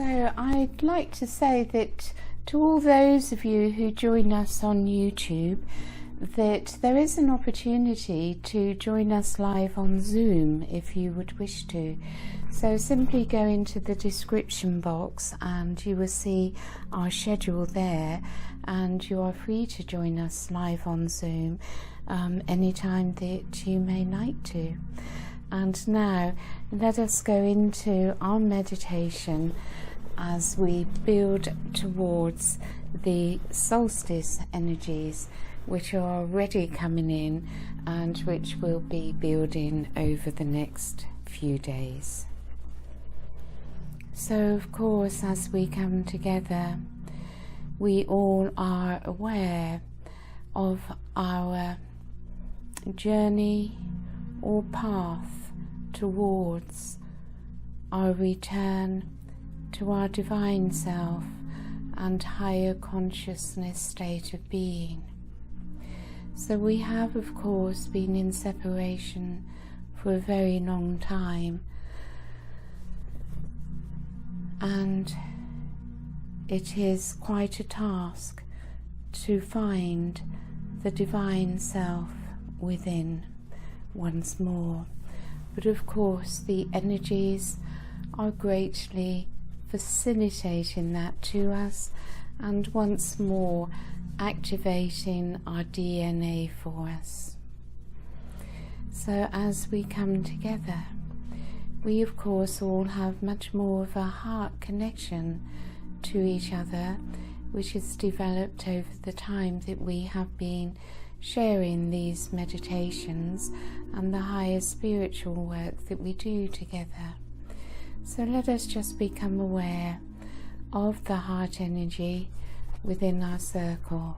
So I'd like to say that to all those of you who join us on YouTube, that there is an opportunity to join us live on Zoom if you would wish to. So simply go into the description box and you will see our schedule there, and you are free to join us live on Zoom anytime that you may like to. And now let us go into our meditation as we build towards the solstice energies, which are already coming in and which will be building over the next few days. So of course, as we come together, we all are aware of our journey or path towards our return to our divine self and higher consciousness state of being. So we have, of course, been in separation for a very long time, and it is quite a task to find the divine self within once more. But of course the energies are greatly facilitating that to us, and once more activating our DNA for us. So as we come together, we of course all have much more of a heart connection to each other, which has developed over the time that we have been sharing these meditations and the higher spiritual work that we do together. So let us just become aware of the heart energy within our circle.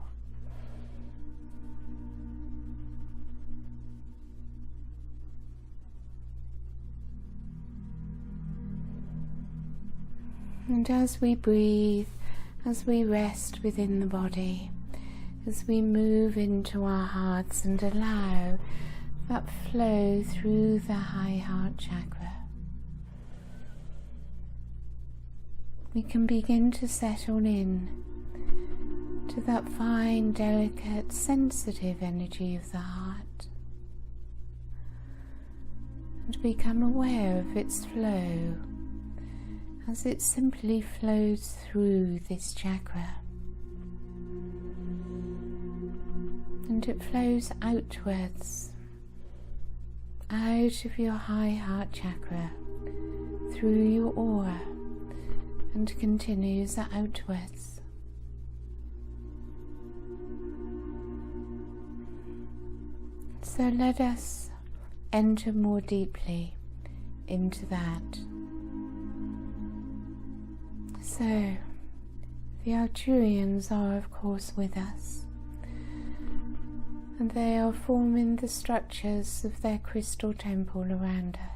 And as we breathe, as we rest within the body, as we move into our hearts and allow that flow through the high heart chakra, we can begin to settle in to that fine, delicate, sensitive energy of the heart and become aware of its flow as it simply flows through this chakra. And it flows outwards, out of your high heart chakra, through your aura, and continues outwards. So let us enter more deeply into that. So, the Arcturians are of course with us, and they are forming the structures of their crystal temple around us.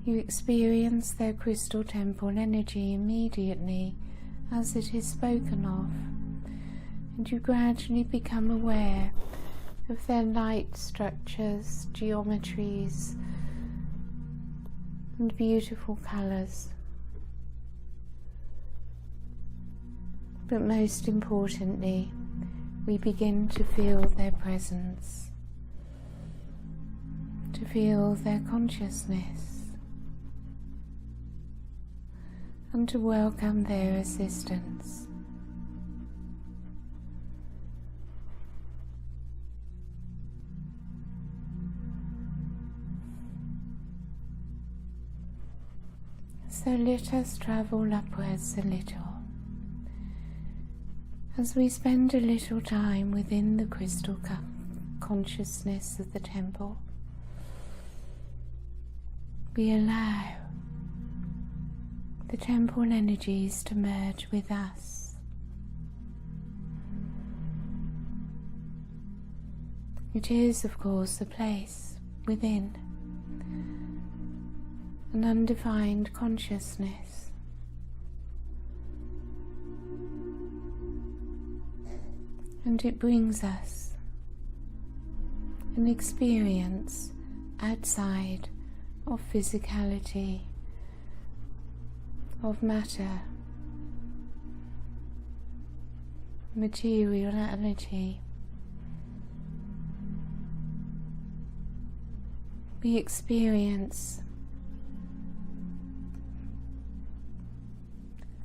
You experience their crystal temple energy immediately as it is spoken of, and you gradually become aware of their light structures, geometries, and beautiful colours. But most importantly, we begin to feel their presence, to feel their consciousness, and to welcome their assistance. So let us travel upwards a little, as we spend a little time within the crystal consciousness of the temple. We allow the temple energies to merge with us. It is, of course, a place within an undefined consciousness, and it brings us an experience outside of physicality, of matter, materiality. We experience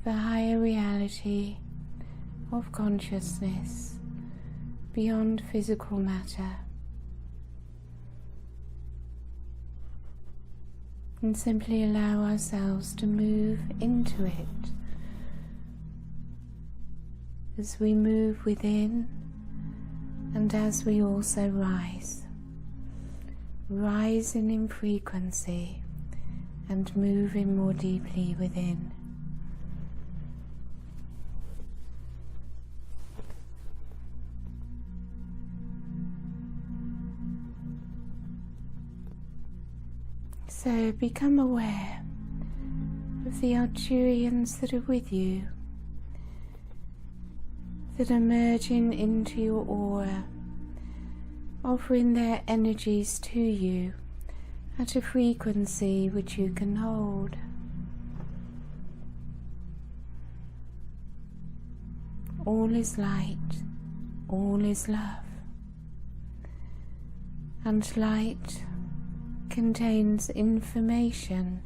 the higher reality of consciousness beyond physical matter, and simply allow ourselves to move into it as we move within and as we also rising in frequency and moving more deeply within. So become aware of the Arcturians that are with you, that are merging into your aura, offering their energies to you at a frequency which you can hold. All is light, all is love, and light contains information,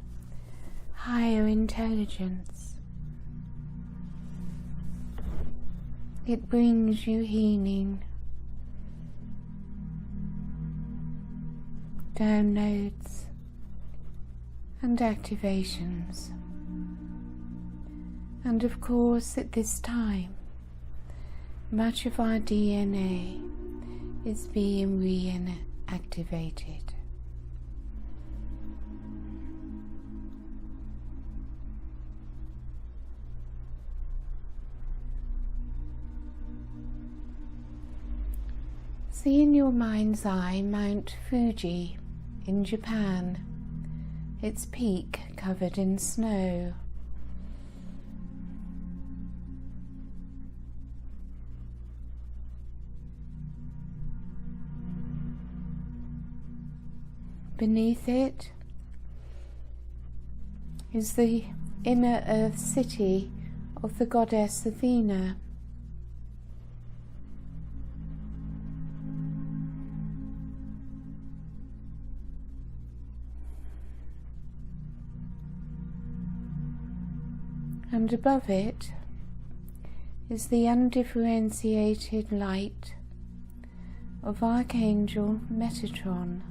higher intelligence. It brings you healing, downloads and activations. And of course, at this time, much of our DNA is being reactivated. See in your mind's eye Mount Fuji in Japan, its peak covered in snow. Beneath it is the inner earth city of the goddess Athena. And above it is the undifferentiated light of Archangel Metatron.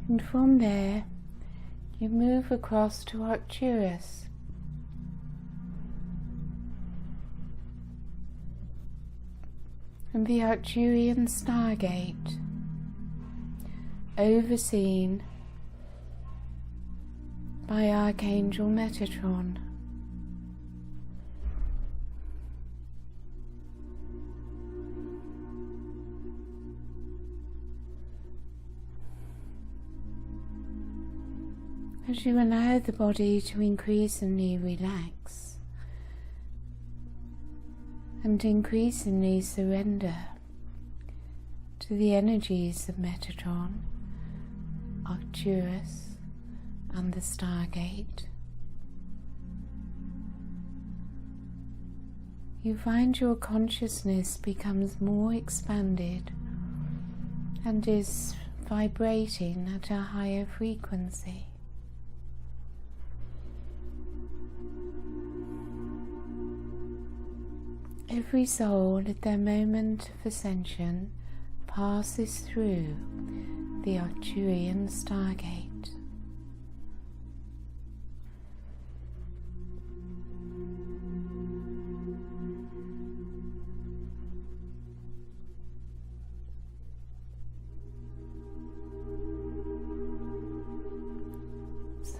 And from there, you move across to Arcturus. And the Arcturian Stargate, overseen by Archangel Metatron. As you allow the body to increasingly relax and increasingly surrender to the energies of Metatron, Arcturus and the Stargate, you find your consciousness becomes more expanded and is vibrating at a higher frequency. Every soul at their moment of ascension passes through the Arcturian Stargate.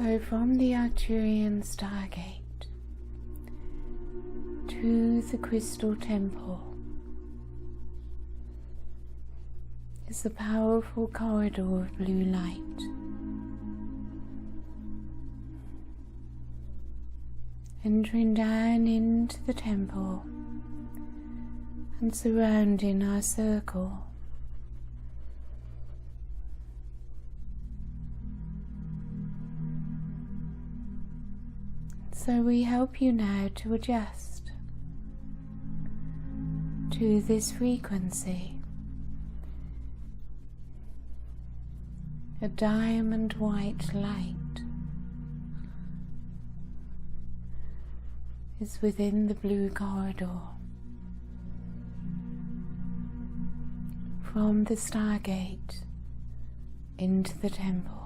So from the Arcturian Stargate to the Crystal Temple is a powerful corridor of blue light. Entering down into the temple and surrounding our circle. So we help you now to adjust to this frequency. A diamond white light is within the blue corridor from the Stargate into the temple.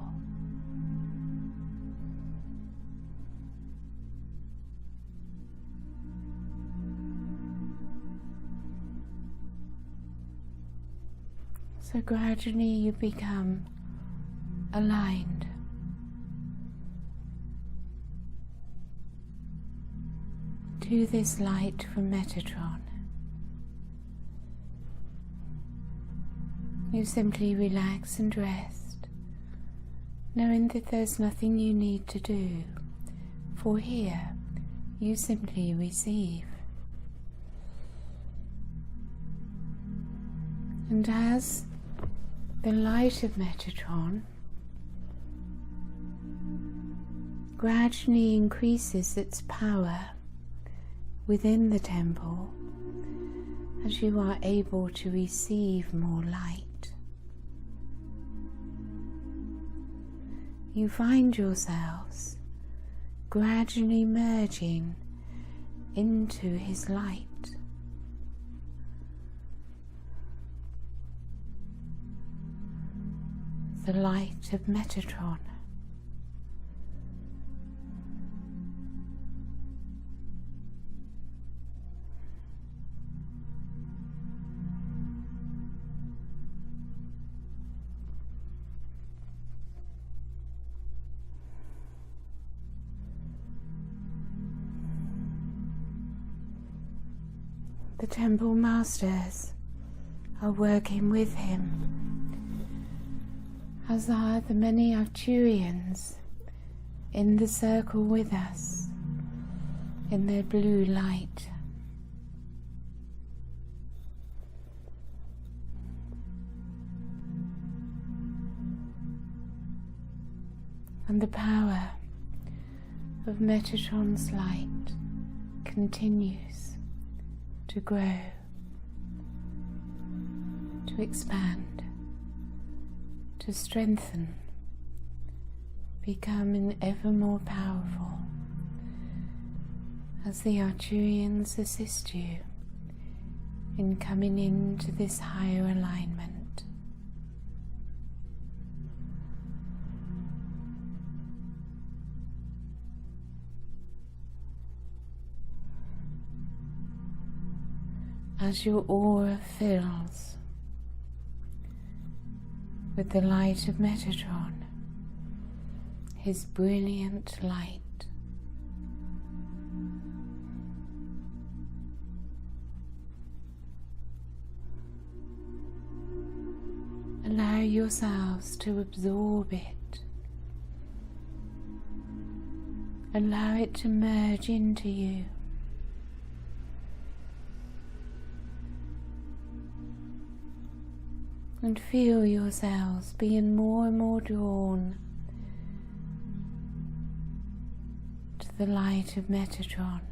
So gradually you become aligned to this light from Metatron. You simply relax and rest, knowing that there's nothing you need to do, for here you simply receive. And as the light of Metatron gradually increases its power within the temple, as you are able to receive more light, you find yourselves gradually merging into his light. The light of Metatron. The temple masters are working with him, as are the many Arcturians in the circle with us, in their blue light. And the power of Metatron's light continues to grow, to expand, to strengthen, becoming ever more powerful as the Arcturians assist you in coming into this higher alignment. As your aura fills with the light of Metatron, his brilliant light, allow yourselves to absorb it. Allow it to merge into you. And feel yourselves being more and more drawn to the light of Metatron.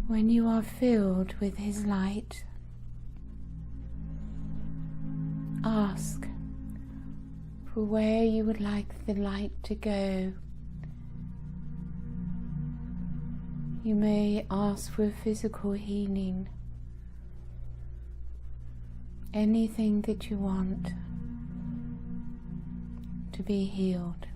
When you are filled with his light, ask for where you would like the light to go. You may ask for physical healing, anything that you want to be healed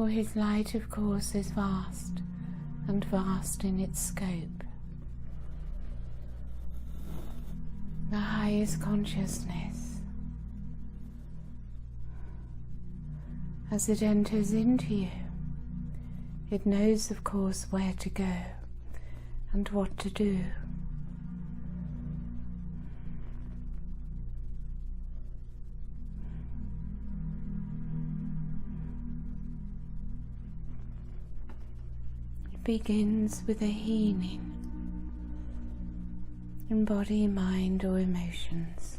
for his light, of course, is vast, and vast in its scope. The highest consciousness, as it enters into you, it knows, of course, where to go and what to do. It begins with a healing in body, mind, or emotions.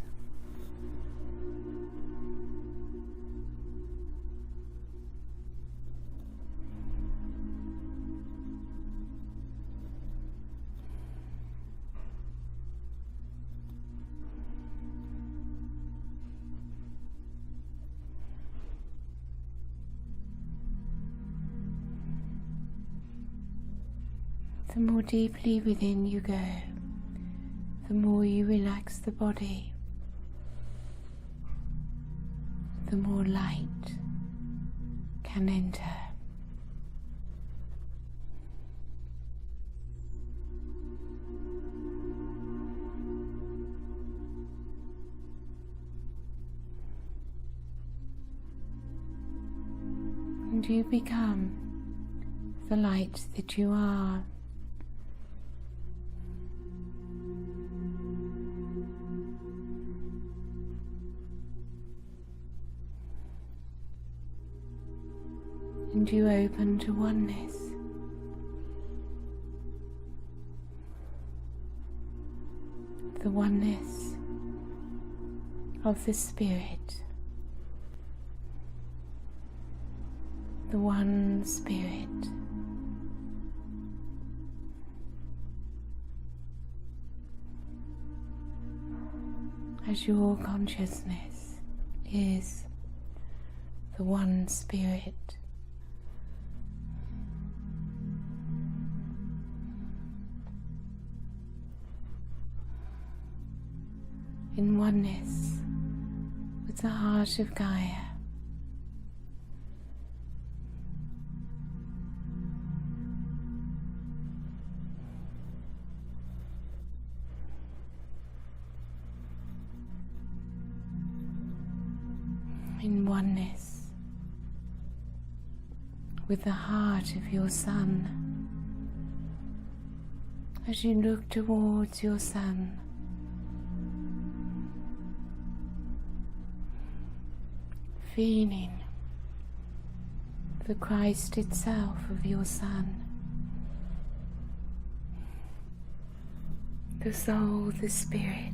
The more deeply within you go, the more you relax the body, the more light can enter. And you become the light that you are. And you open to oneness. The oneness of the Spirit. The one Spirit. As your consciousness is the one Spirit. In oneness with the heart of Gaia. In oneness with the heart of your Sun. As you look towards your Sun, feeling the Christ itself of your Sun, the soul, the Spirit,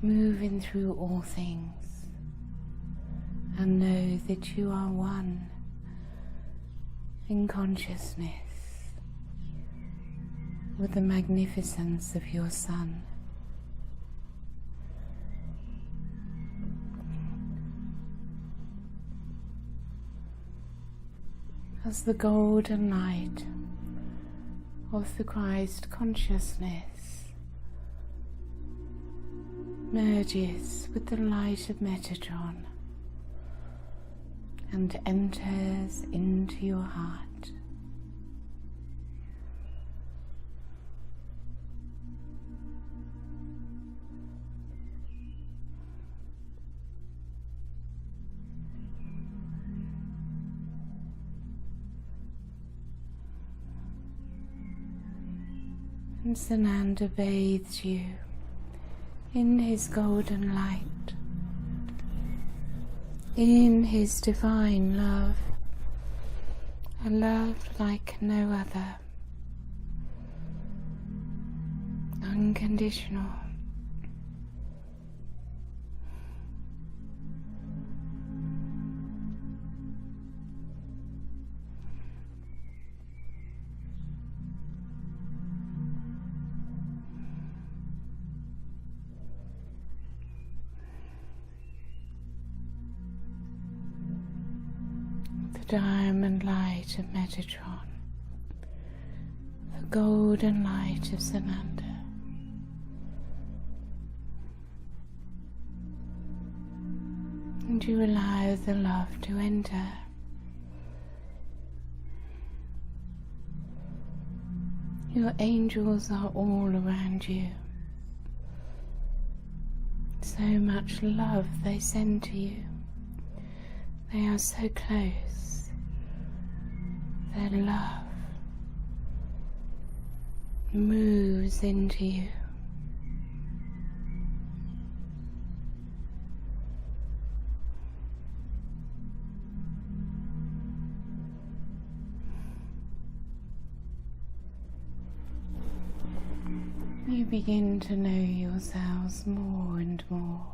moving through all things, and know that you are one in consciousness with the magnificence of your Sun. As the golden light of the Christ consciousness merges with the light of Metatron and enters into your heart. And Sananda bathes you in his golden light, in his divine love, a love like no other, unconditional. Diamond light of Metatron, the golden light of Sananda. And you allow the love to enter Your angels are all around you. So much love they send to you. They are so close. Their love moves into you. You begin to know yourselves more and more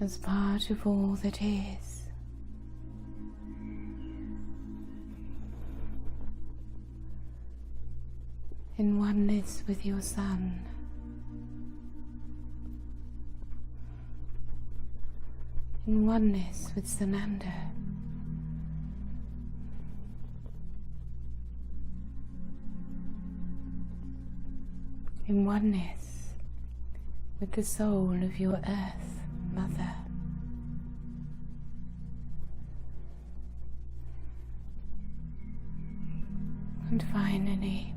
as part of all that is. In oneness with your Son, in oneness with Sananda, in oneness with the soul of your Earth Mother. And finally,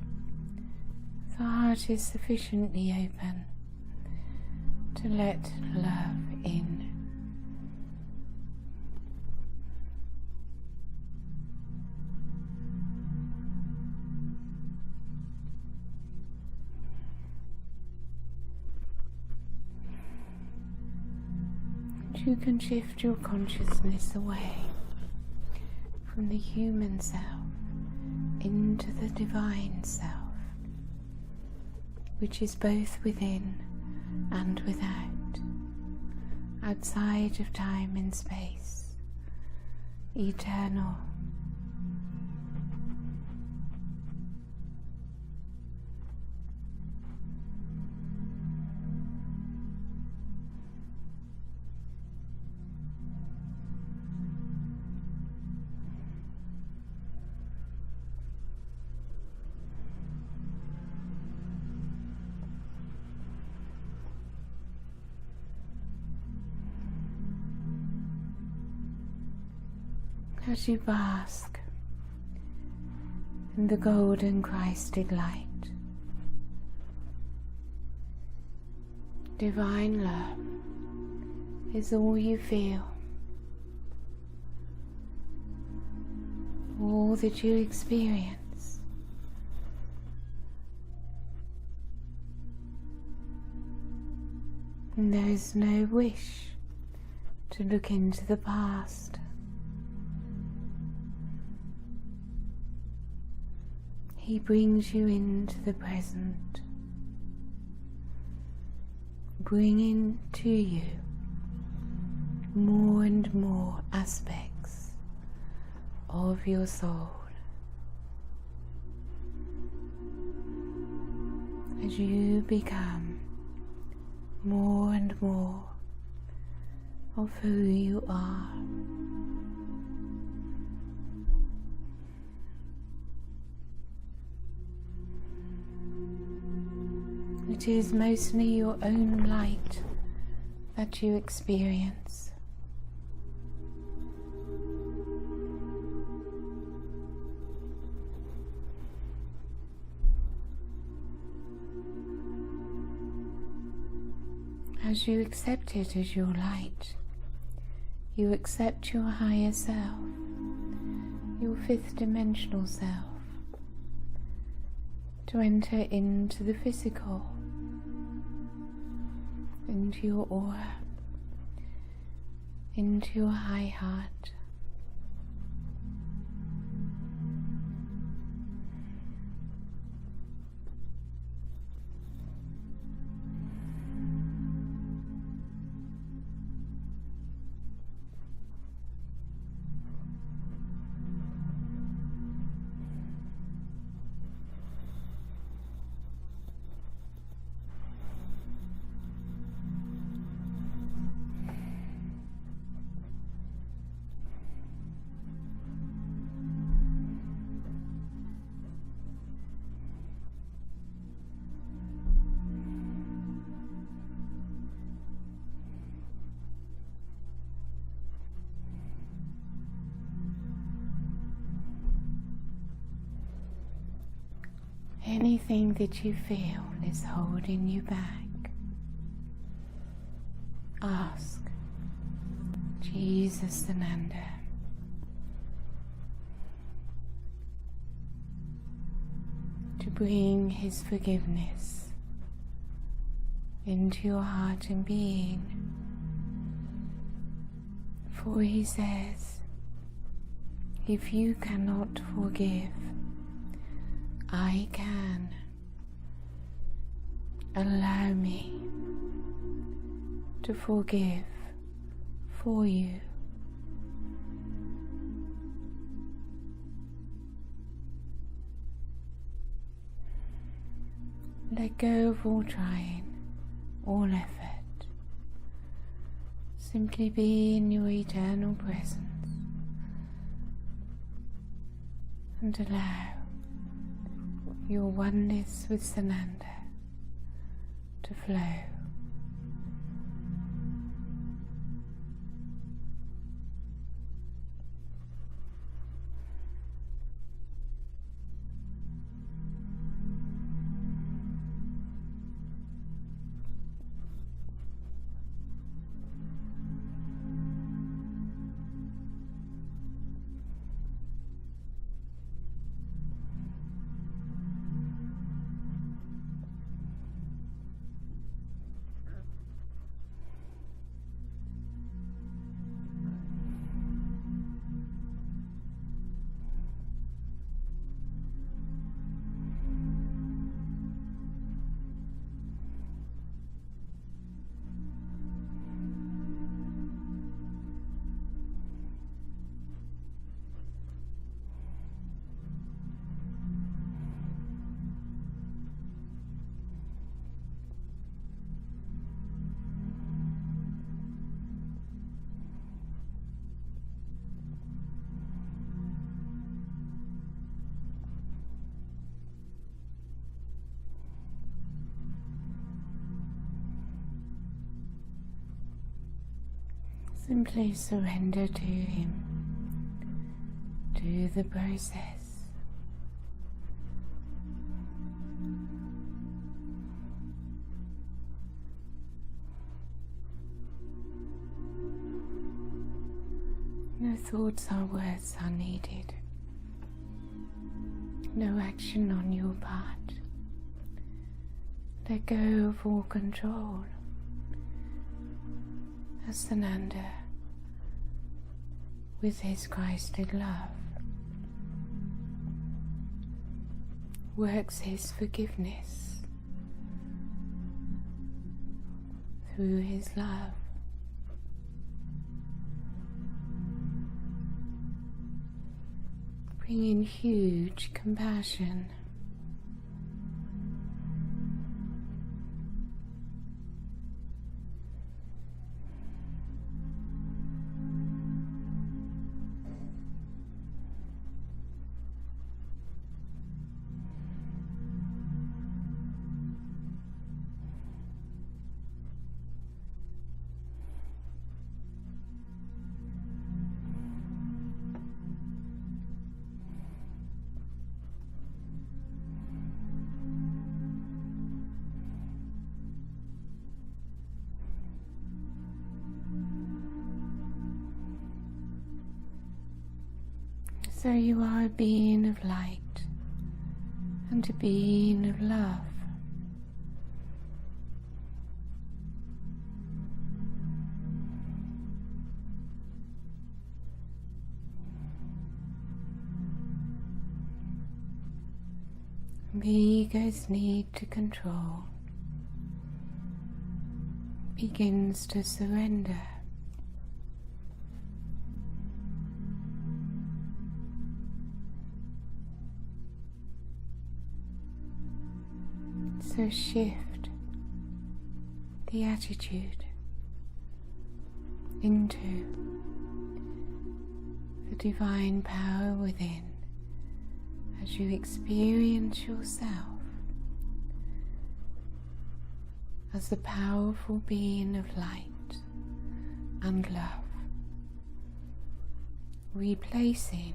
the heart is sufficiently open to let love in. You can shift your consciousness away from the human self into the divine self, which is both within and without, outside of time and space, eternal. As you bask in the golden Christed light, divine love is all you feel, all that you experience. And there is no wish to look into the past. He brings you into the present, bringing to you more and more aspects of your soul as you become more and more of who you are. It is mostly your own light that you experience. As you accept it as your light, you accept your higher self, your fifth dimensional self, to enter into the physical, into your aura, into your high heart. anything that you feel is holding you back, ask Jesus Sananda to bring his forgiveness into your heart and being. For he says, if you cannot forgive, I can. Allow me to forgive for you. Let go of all trying, all effort. Simply be in your eternal presence and allow your oneness with Sananda to flow. Simply surrender to him, to the process. No thoughts or words are needed. No action on your part. Let go of all control. As Sananda, with his Christed love, works his forgiveness through his love. Bringing huge compassion. So you are a being of light and a being of love. The ego's need to control begins to surrender. So shift the attitude into the divine power within as you experience yourself as the powerful being of light and love, replacing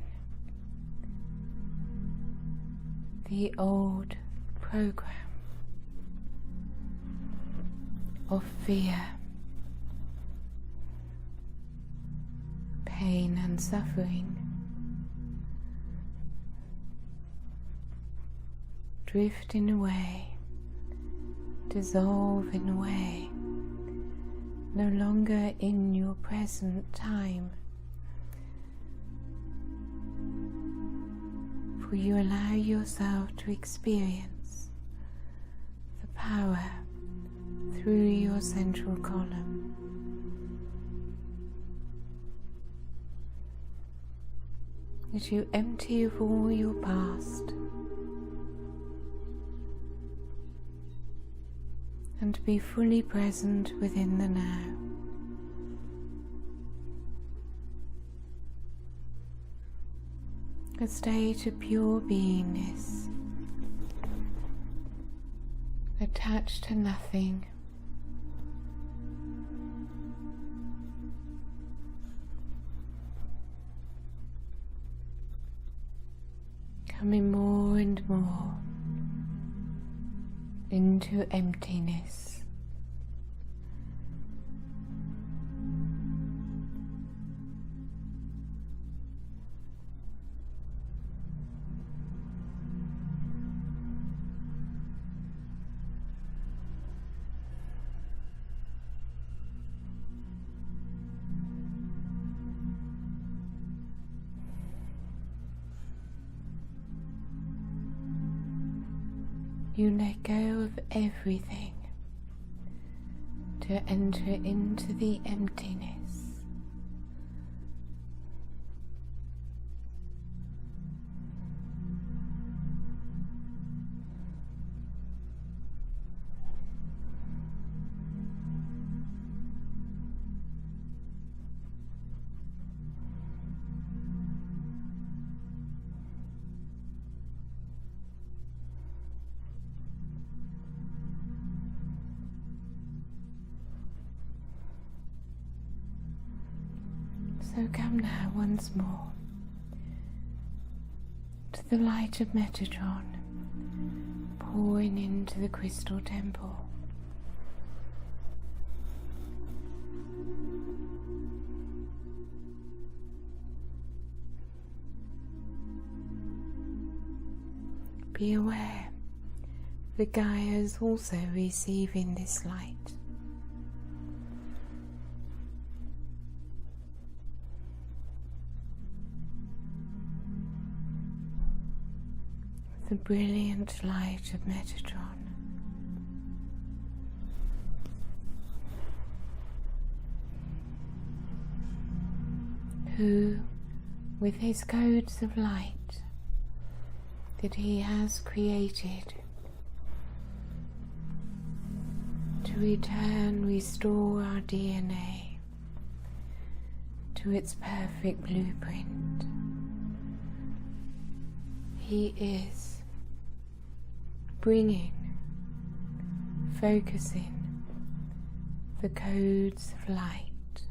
the old program of fear, pain and suffering drifting away, dissolving away, no longer in your present time. For you allow yourself to experience the power through your central column. As you empty of all your past and be fully present within the now. A state of pure beingness, attached to nothing, coming more and more into emptiness. You let go of everything to enter into the emptiness. So come now once more to the light of Metatron pouring into the crystal temple. Be aware that Gaia is also receiving this light. The brilliant light of Metatron, who, with his codes of light that he has created to restore our DNA to its perfect blueprint, he is focusing the codes of light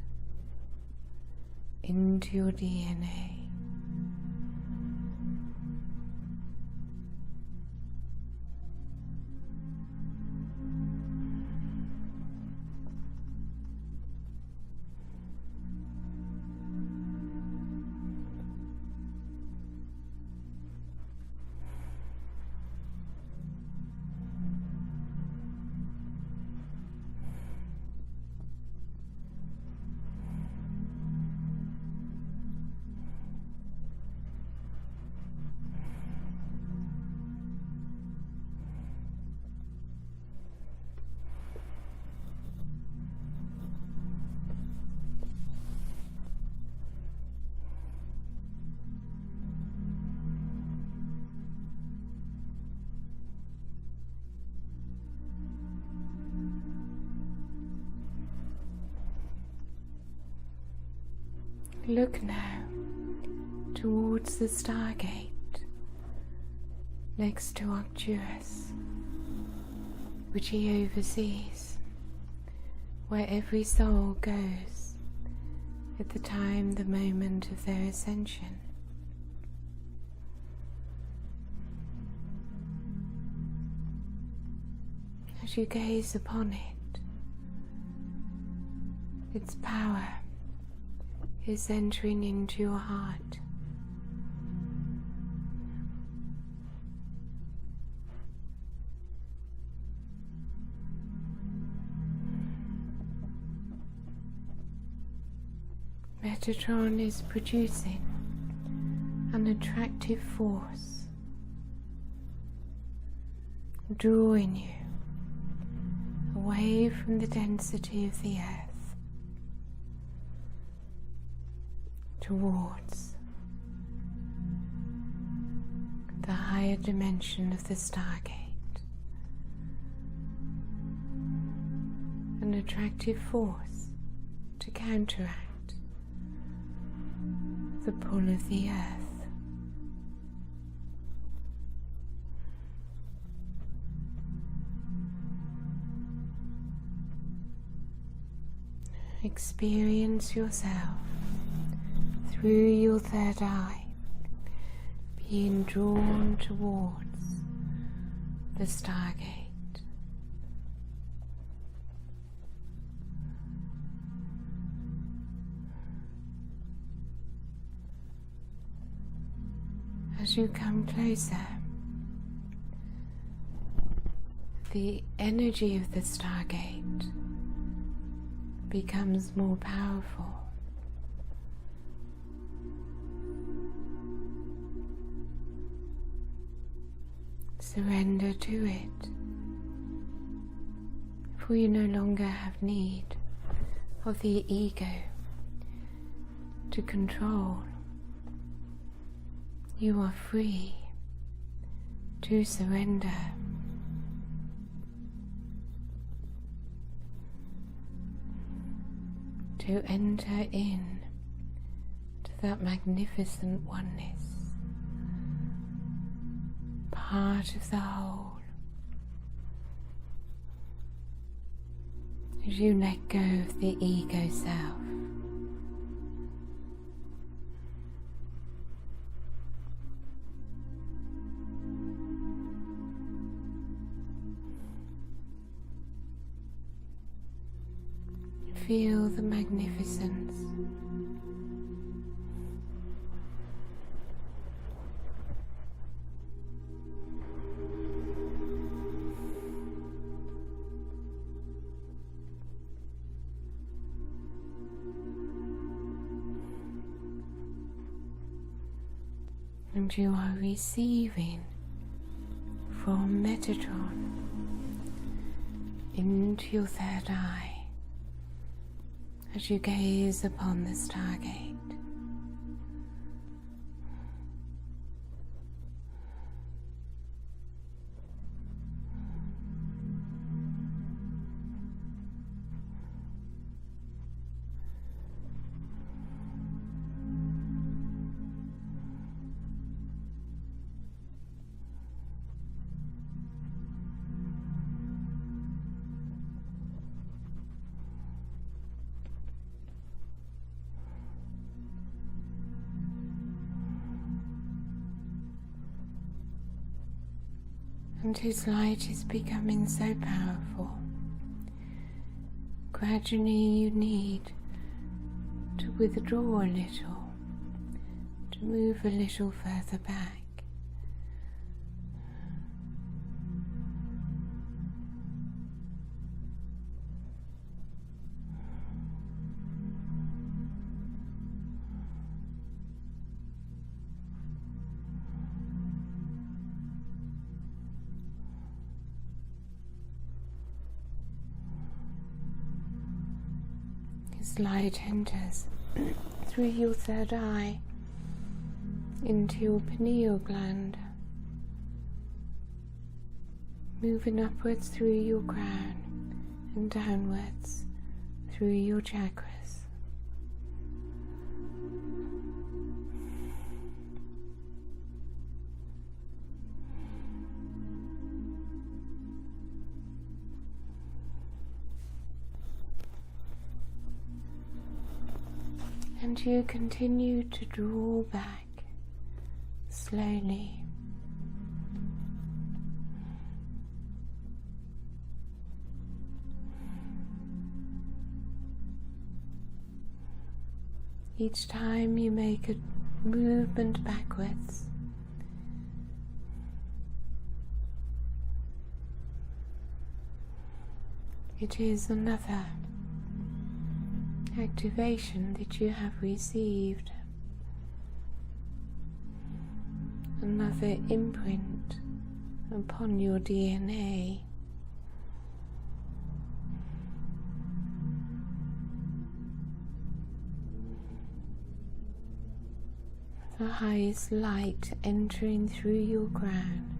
into your DNA. Look now towards the Stargate next to Arcturus, which he oversees, where every soul goes at the moment of their ascension. As you gaze upon it, its power is entering into your heart. Metatron is producing an attractive force, drawing you away from the density of the earth towards the higher dimension of the Stargate. An attractive force to counteract the pull of the earth. Experience yourself through your third eye being drawn towards the Stargate. As you come closer, the energy of the Stargate becomes more powerful. Surrender to it, for you no longer have need of the ego to control. You are free to surrender. To enter in to that magnificent oneness, part of the whole. As you let go of the ego self, feel the magnificence. And you are receiving from Metatron into your third eye as you gaze upon the Stargate. And his light is becoming so powerful. Gradually you need to withdraw a little, to move a little further back. Light enters through your third eye into your pineal gland, moving upwards through your crown and downwards through your chakras. And you continue to draw back slowly, Each time you make a movement backwards, it is another activation that you have received, another imprint upon your DNA. The highest light entering through your crown.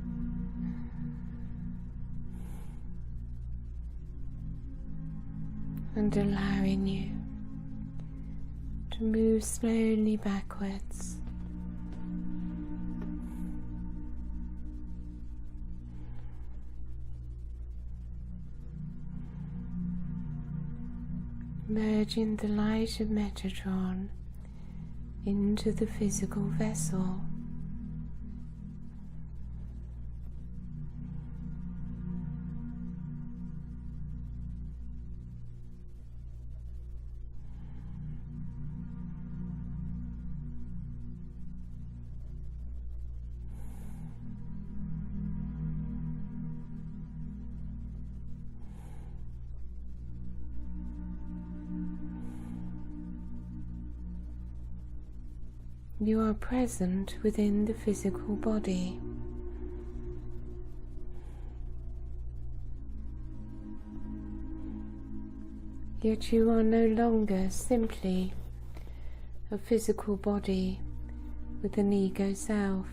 And allowing you to move slowly backwards. Merging the light of Metatron into the physical vessel. You are present within the physical body. Yet you are no longer simply a physical body with an ego self.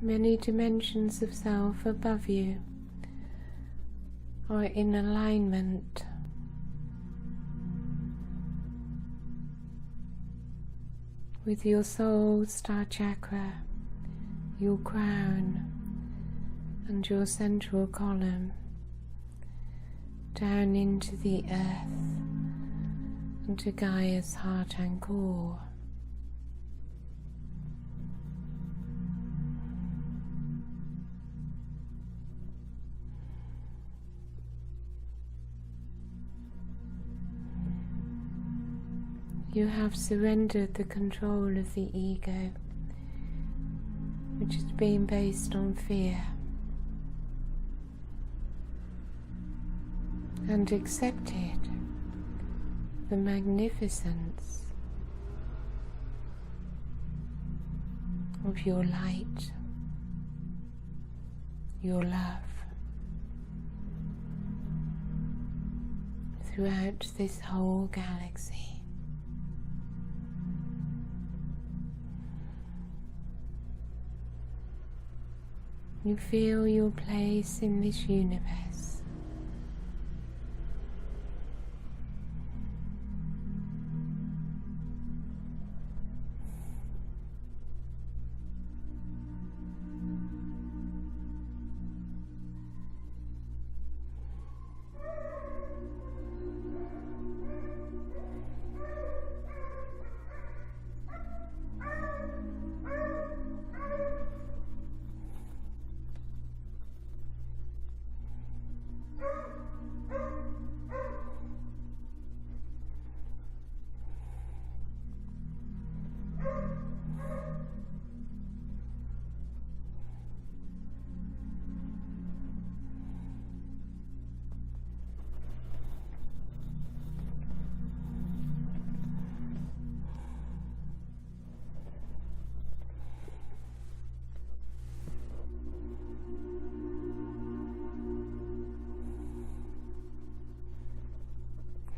Many dimensions of self above you are in alignment with your soul star chakra, your crown and your central column, down into the earth and to Gaia's heart and core. You have surrendered the control of the ego, which has been based on fear, and accepted the magnificence of your light, your love, throughout this whole galaxy. You feel your place in this universe.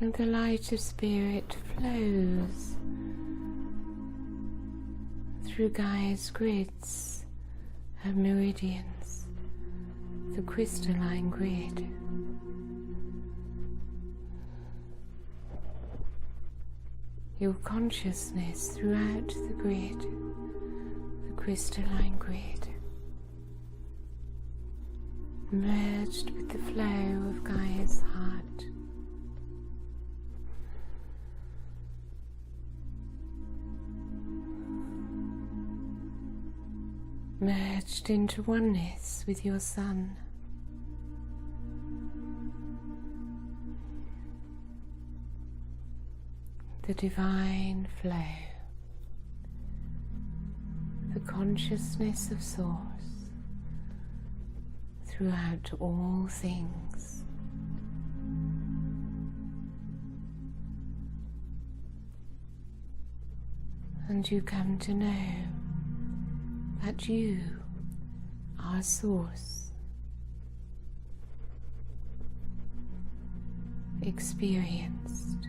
And the light of spirit flows through Gaia's grids, her meridians, the crystalline grid. Your consciousness throughout the grid, the crystalline grid, merged with the flow of Gaia's heart. merged into oneness with your sun. The divine flow, the consciousness of Source throughout all things. And you come to know that you are Source, experienced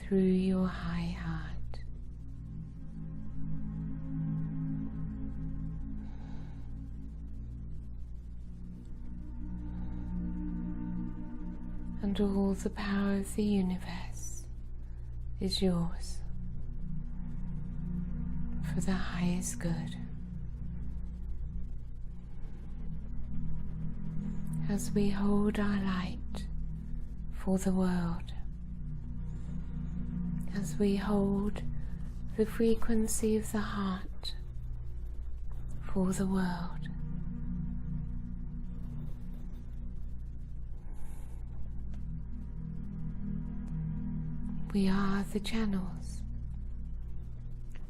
through your high heart. And all the power of the universe is yours for the highest good. As we hold our light for the world, as we hold the frequency of the heart for the world, we are the channels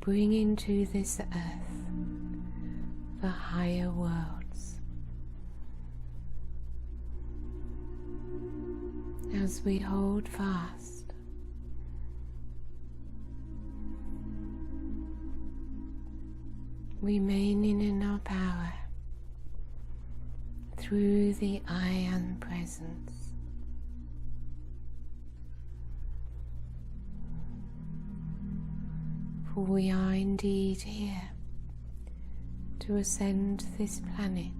bringing to this earth the higher worlds. As we hold fast, remaining in our power through the I Am Presence. For we are indeed here to ascend this planet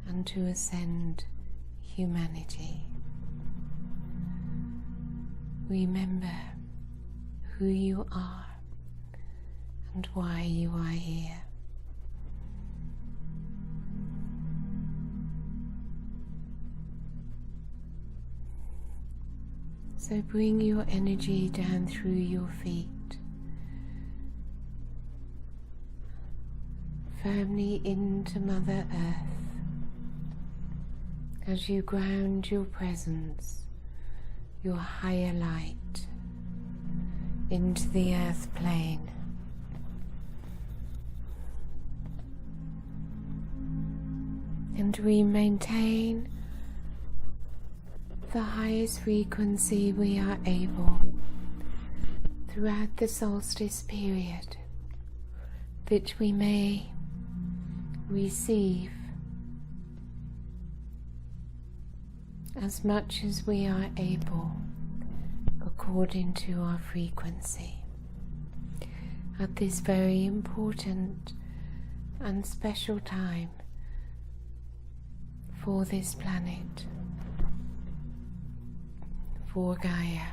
and to ascend humanity. Remember who you are and why you are here. So bring your energy down through your feet, firmly into Mother Earth, as you ground your presence, your higher light, into the earth plane. And we maintain the highest frequency we are able throughout the solstice period, that we may receive as much as we are able according to our frequency at this very important and special time for this planet, for Gaia.